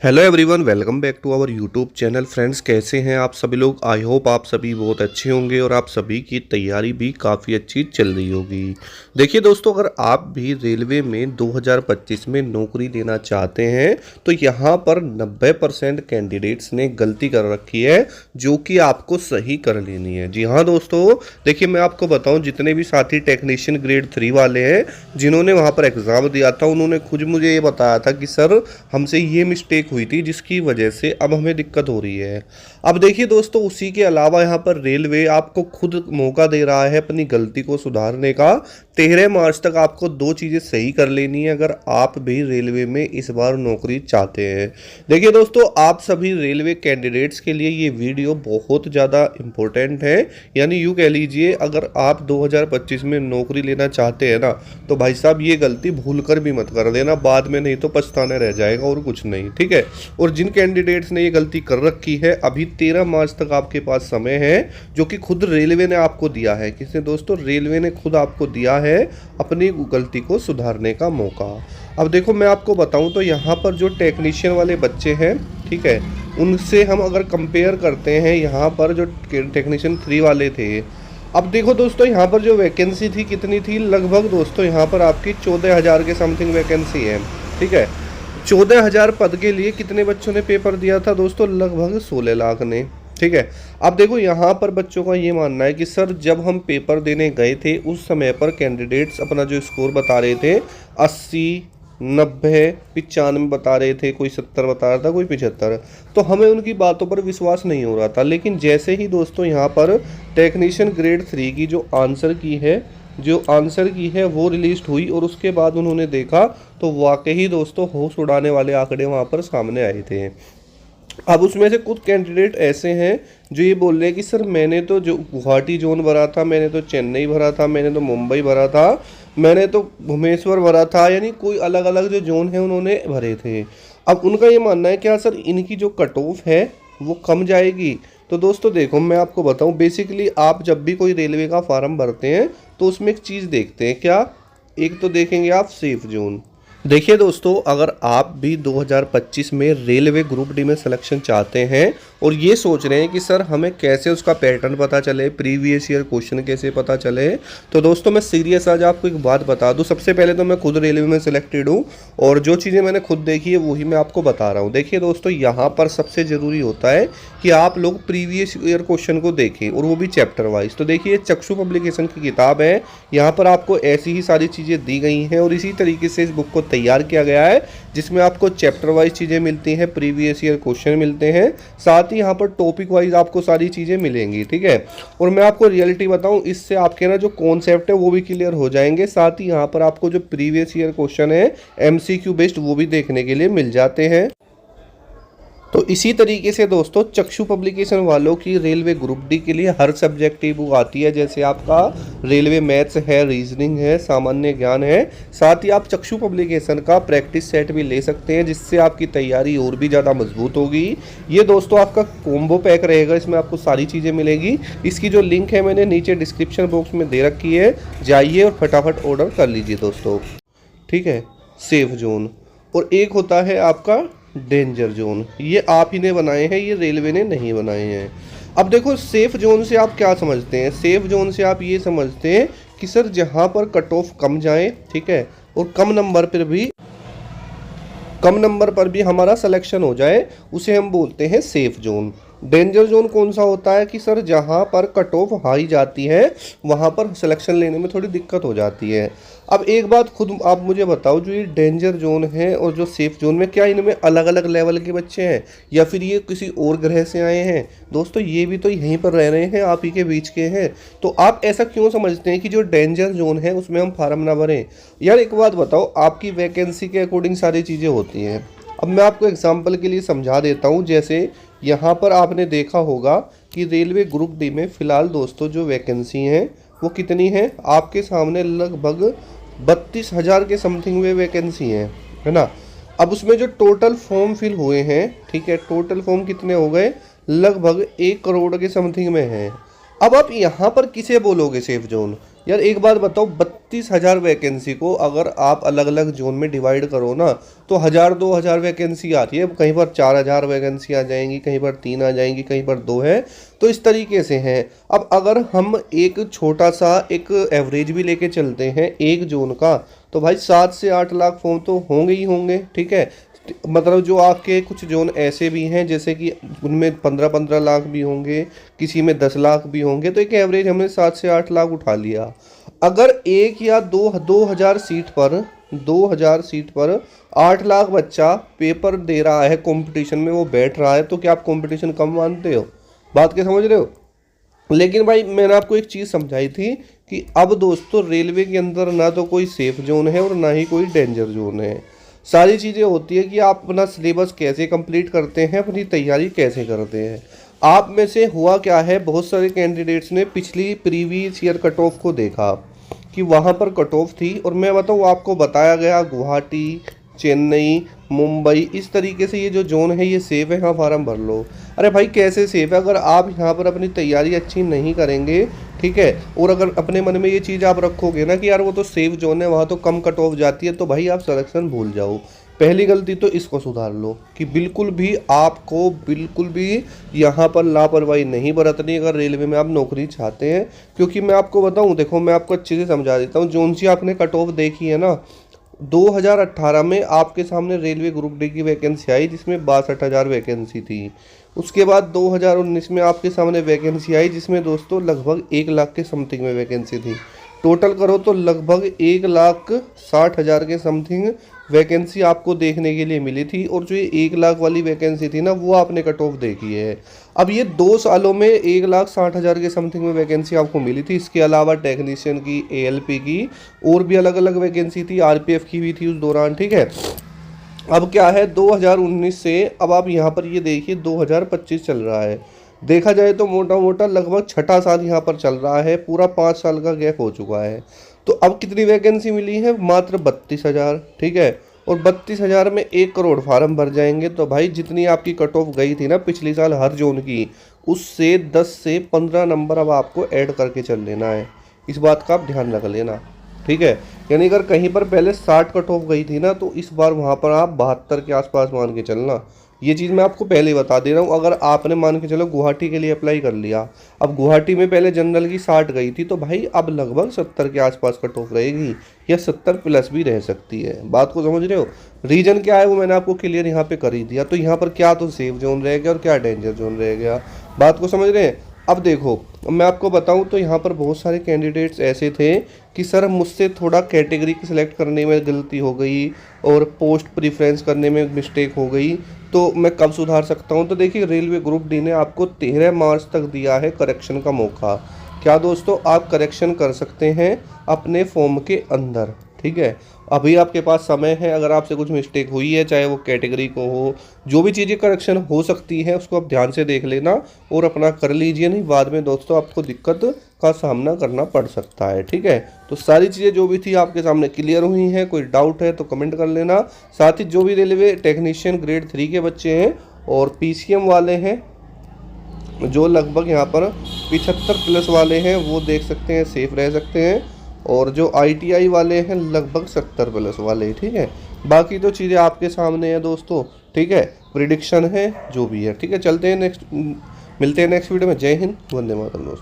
Hello everyone, welcome back to our YouTube channel. Friends, कैसे हैं आप सभी लोग? आई होप आप सभी बहुत अच्छे होंगे और आप सभी की तैयारी भी काफ़ी अच्छी चल रही होगी। देखिए दोस्तों, अगर आप भी रेलवे में 2025 में नौकरी लेना चाहते हैं तो यहाँ पर 90% कैंडिडेट्स ने गलती कर रखी है, जो कि आपको सही कर लेनी है। जी हाँ दोस्तों, देखिए मैं आपको बताऊँ, जितने भी साथी टेक्नीशियन ग्रेड 3 वाले हैं जिन्होंने वहाँ पर एग्ज़ाम दिया था, उन्होंने खुद मुझे ये बताया था कि सर हमसे ये मिस्टेक हुई थी जिसकी वजह से अब हमें दिक्कत हो रही है। अब देखिए दोस्तों, उसी के अलावा यहाँ पर रेलवे आपको खुद मौका दे रहा है अपनी गलती को सुधारने का। 13 मार्च तक आपको दो चीज़ें सही कर लेनी है अगर आप भी रेलवे में इस बार नौकरी चाहते हैं। देखिए दोस्तों, आप सभी रेलवे कैंडिडेट्स के लिए ये वीडियो बहुत ज़्यादा इम्पोर्टेंट है। यानी यूँ कह लीजिए, अगर आप 2025 में नौकरी लेना चाहते हैं ना, तो भाई साहब ये गलती भूल कर भी मत कर देना, बाद में नहीं तो पछताना रह जाएगा और कुछ नहीं, ठीक है। और जिन कैंडिडेट्स ने ये गलती कर रखी है, अभी 13 मार्च तक आपके पास समय है, जो कि खुद रेलवे ने आपको दिया है। किसने दोस्तों? रेलवे ने खुद आपको दिया है अपनी गलती को सुधारने का मौका। अब देखो, मैं आपको बताऊं तो यहाँ पर जो टेक्नीशियन वाले बच्चे हैं, ठीक है, उनसे हम अगर कंपेयर करते हैं, यहाँ पर जो टेक्नीशियन 3 वाले थे, अब देखो दोस्तों, यहाँ पर जो वैकेंसी थी कितनी थी? लगभग दोस्तों यहाँ पर आपकी 14,000 के समथिंग वैकेंसी है, ठीक है। 14,000 पद के लिए कितने बच्चों ने पेपर दिया था दोस्तों? लगभग 16 लाख ने, ठीक है। अब देखो, यहाँ पर बच्चों का ये मानना है कि सर जब हम पेपर देने गए थे उस समय पर कैंडिडेट्स अपना जो स्कोर बता रहे थे 80, 90, 95 बता रहे थे, कोई 70 बता रहा था, कोई 75, तो हमें उनकी बातों पर विश्वास नहीं हो रहा था। लेकिन जैसे ही दोस्तों यहाँ पर टेक्नीशियन ग्रेड 3 की जो आंसर की है वो रिलीज हुई और उसके बाद उन्होंने देखा तो वाकई दोस्तों होश उड़ाने वाले आंकड़े वहाँ पर सामने आए थे। अब उसमें से कुछ कैंडिडेट ऐसे हैं जो ये बोल रहे हैं कि सर मैंने तो जो गुवाहाटी जोन भरा था, मैंने तो चेन्नई भरा था, मैंने तो मुंबई भरा था, मैंने तो भुवनेश्वर भरा था, यानी कोई अलग अलग जो जोन है उन्होंने भरे थे। अब उनका ये मानना है क्या सर इनकी जो कट ऑफ है वो कम जाएगी? तो दोस्तों देखो, मैं आपको बताऊं, बेसिकली आप जब भी कोई रेलवे का फॉर्म भरते हैं तो उसमें एक चीज़ देखते हैं क्या? एक तो देखेंगे आप सेफ जोन। देखिए दोस्तों, अगर आप भी 2025 में रेलवे ग्रुप डी में सिलेक्शन चाहते हैं और ये सोच रहे हैं कि सर हमें कैसे उसका पैटर्न पता चले, प्रीवियस ईयर क्वेश्चन कैसे पता चले, तो दोस्तों मैं सीरियस आज आपको एक बात बता दूं। सबसे पहले तो मैं खुद रेलवे में सिलेक्टेड हूं और जो चीज़ें मैंने खुद देखी है वही मैं आपको बता रहा हूं। देखिए दोस्तों, यहाँ पर सबसे ज़रूरी होता है कि आप लोग प्रीवियस ईयर क्वेश्चन को देखें और वो भी चैप्टर वाइज। तो देखिए, चक्षु पब्लिकेशन की किताब है, यहाँ पर आपको ऐसी ही सारी चीज़ें दी गई हैं और इसी तरीके से इस बुक को तैयार किया गया है, जिसमें आपको चैप्टर वाइज चीज़ें मिलती हैं, प्रीवियस ईयर क्वेश्चन मिलते हैं, साथ ही यहाँ पर टॉपिक वाइज आपको सारी चीज़ें मिलेंगी, ठीक है। और मैं आपको रियलिटी बताऊं, इससे आपके ना जो कॉन्सेप्ट है वो भी क्लियर हो जाएंगे, साथ ही यहाँ पर आपको जो प्रीवियस ईयर क्वेश्चन है MCQ बेस्ड वो भी देखने के लिए मिल जाते हैं। तो इसी तरीके से दोस्तों, चक्षु पब्लिकेशन वालों की रेलवे ग्रुप डी के लिए हर सब्जेक्ट की बुक आती है, जैसे आपका रेलवे मैथ्स है, रीजनिंग है, सामान्य ज्ञान है। साथ ही आप चक्षु पब्लिकेशन का प्रैक्टिस सेट भी ले सकते हैं, जिससे आपकी तैयारी और भी ज़्यादा मजबूत होगी। ये दोस्तों आपका कॉम्बो पैक रहेगा, इसमें आपको सारी चीज़ें मिलेगी। इसकी जो लिंक है मैंने नीचे डिस्क्रिप्शन बॉक्स में दे रखी है, जाइए और फटाफट ऑर्डर कर लीजिए दोस्तों, ठीक है। सेफ जोन और एक होता है आपका डेंजर जोन, ये आप ही ने बनाए हैं, ये रेलवे ने नहीं बनाए हैं। अब देखो, सेफ जोन से आप क्या समझते हैं? सेफ जोन से आप ये समझते हैं कि सर जहाँ पर कट ऑफ कम जाए, ठीक है, और कम नंबर पर भी हमारा सिलेक्शन हो जाए, उसे हम बोलते हैं सेफ जोन। डेंजर जोन कौन सा होता है कि सर जहाँ पर कट ऑफ हाई जाती है वहाँ पर सिलेक्शन लेने में थोड़ी दिक्कत हो जाती है। अब एक बात खुद आप मुझे बताओ, जो ये डेंजर जोन है और जो सेफ जोन में, क्या इनमें अलग अलग लेवल के बच्चे हैं या फिर ये किसी और ग्रह से आए हैं? दोस्तों ये भी तो यहीं पर रह रहे हैं, आप ही के बीच के हैं। तो आप ऐसा क्यों समझते हैं कि जो डेंजर जोन है उसमें हम फार्म ना भरें? यार एक बात बताओ, आपकी वैकेंसी के अकॉर्डिंग सारी चीज़ें होती हैं। अब मैं आपको एग्जाम्पल के लिए समझा देता हूँ। जैसे यहाँ पर आपने देखा होगा कि रेलवे ग्रुप डी में फ़िलहाल दोस्तों जो वैकेंसी हैं वो कितनी हैं? आपके सामने लगभग 32,000 के समथिंग में वैकेंसी हैं, है ना। अब उसमें जो टोटल फॉर्म फिल हुए हैं, ठीक है, टोटल फॉर्म कितने हो गए? लगभग 1 करोड़ के समथिंग में हैं। अब आप यहाँ पर किसे बोलोगे सेफ जोन? यार एक बात बताओ, 32,000 वैकेंसी को अगर आप अलग अलग जोन में डिवाइड करो ना, तो 1,000-2,000 वैकेंसी आती है। कहीं पर 4,000 वैकेंसी आ जाएंगी, कहीं पर 3 आ जाएंगी, कहीं पर 2 है। तो इस तरीके से हैं। अब अगर हम एक छोटा सा एक एवरेज भी लेके चलते हैं एक जोन का, तो भाई 7 से 8 लाख फॉर्म तो होंगे ही होंगे, ठीक है। मतलब जो आपके कुछ जोन ऐसे भी हैं जैसे कि उनमें 15-15 लाख भी होंगे, किसी में 10 लाख भी होंगे, तो एक एवरेज हमने 7 से 8 लाख उठा लिया। अगर एक या 2,000 सीट पर 2,000 सीट पर 8 लाख बच्चा पेपर दे रहा है, कंपटीशन में वो बैठ रहा है, तो क्या आप कंपटीशन कम मानते हो? बात क्या समझ रहे हो? लेकिन भाई मैंने आपको एक चीज़ समझाई थी कि अब दोस्तों रेलवे के अंदर ना तो कोई सेफ जोन है और ना ही कोई डेंजर जोन है। सारी चीज़ें होती है कि आप अपना सिलेबस कैसे कंप्लीट करते हैं, अपनी तैयारी कैसे करते हैं। आप में से हुआ क्या है, बहुत सारे कैंडिडेट्स ने पिछली प्रीवियस ईयर कट ऑफ को देखा कि वहाँ पर कट ऑफ थी, और मैं बताऊँ आपको बताया गया गुवाहाटी, चेन्नई, मुंबई, इस तरीके से ये जो जोन है ये सेफ है, हाँ फार्म भर लो। अरे भाई कैसे सेफ है? अगर आप यहाँ पर अपनी तैयारी अच्छी नहीं करेंगे, ठीक है, और अगर अपने मन में ये चीज़ आप रखोगे ना कि यार वो तो सेफ जोन है, वहाँ तो कम कट ऑफ जाती है, तो भाई आप सिलेक्शन भूल जाओ। पहली गलती तो इसको सुधार लो कि बिल्कुल भी आपको बिल्कुल भी यहाँ पर लापरवाही नहीं बरतनी अगर रेलवे में आप नौकरी चाहते हैं। क्योंकि मैं आपको बताऊँ, देखो मैं आपको अच्छे से समझा देता हूँ। जोन सी आपने कट ऑफ देखी है ना, 2018 में आपके सामने रेलवे ग्रुप डी की वैकेंसी आई जिसमें 62,000 वैकेंसी थी। उसके बाद 2019 में आपके सामने वैकेंसी आई जिसमें दोस्तों लगभग 1 लाख के समथिंग में वैकेंसी थी। टोटल करो तो लगभग 1,60,000 के समथिंग वैकेंसी आपको देखने के लिए मिली थी, और जो ये 1 लाख वाली वैकेंसी थी ना वो आपने कट ऑफ देखी है। अब ये 2 सालों में 1,60,000 के समथिंग में वैकेंसी आपको मिली थी। इसके अलावा टेक्नीशियन की, एएलपी की और भी अलग अलग वैकेंसी थी, आरपीएफ की भी थी उस दौरान, ठीक है। अब क्या है 2019 से अब आप यहाँ पर ये देखिए 2025 चल रहा है। देखा जाए तो मोटा मोटा लगभग 6ठा साल यहाँ पर चल रहा है, पूरा 5 साल का गैप हो चुका है। तो अब कितनी वैकेंसी मिली है? मात्र 32,000, ठीक है। और 32,000 में 1 करोड़ फार्म भर जाएंगे, तो भाई जितनी आपकी कट ऑफ गई थी ना पिछली साल हर जोन की, उससे 10 से 15 नंबर अब आपको ऐड करके चल लेना है। इस बात का आप ध्यान रख लेना, ठीक है। यानी अगर कहीं पर पहले 60 कट ऑफ गई थी ना, तो इस बार वहाँ पर आप 72 के आसपास मान के चलना। ये चीज़ मैं आपको पहले ही बता दे रहा हूँ। अगर आपने मान के चलो गुवाहाटी के लिए अप्लाई कर लिया, अब गुवाहाटी में पहले जनरल की 60 गई थी, तो भाई अब लगभग 70 के आसपास कट ऑफ रहेगी, या 70 प्लस भी रह सकती है। बात को समझ रहे हो? रीजन क्या है वो मैंने आपको क्लियर यहाँ पे कर ही दिया। तो यहाँ पर क्या तो सेफ जोन रह गया और क्या डेंजर जोन रह गया। बात को समझ रहे हैं? अब देखो मैं आपको बताऊं तो यहाँ पर बहुत सारे कैंडिडेट्स ऐसे थे कि सर मुझसे थोड़ा कैटेगरी सिलेक्ट करने में गलती हो गई और पोस्ट प्रीफ्रेंस करने में मिस्टेक हो गई, तो मैं कब सुधार सकता हूँ? तो देखिए रेलवे ग्रुप डी ने आपको 13 मार्च तक दिया है करेक्शन का मौका। क्या दोस्तों आप करेक्शन कर सकते हैं अपने फॉर्म के अंदर, ठीक है। अभी आपके पास समय है। अगर आपसे कुछ मिस्टेक हुई है, चाहे वो कैटेगरी को हो, जो भी चीज़ें करेक्शन हो सकती हैं उसको आप ध्यान से देख लेना और अपना कर लीजिए, नहीं बाद में दोस्तों आपको दिक्कत का सामना करना पड़ सकता है, ठीक है। तो सारी चीज़ें जो भी थी आपके सामने क्लियर हुई हैं। कोई डाउट है तो कमेंट कर लेना। साथ ही जो भी रेलवे टेक्नीशियन ग्रेड 3 के बच्चे हैं और पीसीएम वाले हैं, जो लगभग यहाँ पर 75 प्लस वाले हैं, वो देख सकते हैं, सेफ रह सकते हैं। और जो आईटीआई वाले हैं लगभग 70 प्लस वाले, ठीक है। बाकी तो चीज़ें आपके सामने हैं दोस्तों, ठीक है। प्रिडिक्शन है जो भी है, ठीक है। चलते हैं नेक्स्ट, मिलते हैं नेक्स्ट वीडियो में। जय हिंद, वंदे मातरम दोस्तों।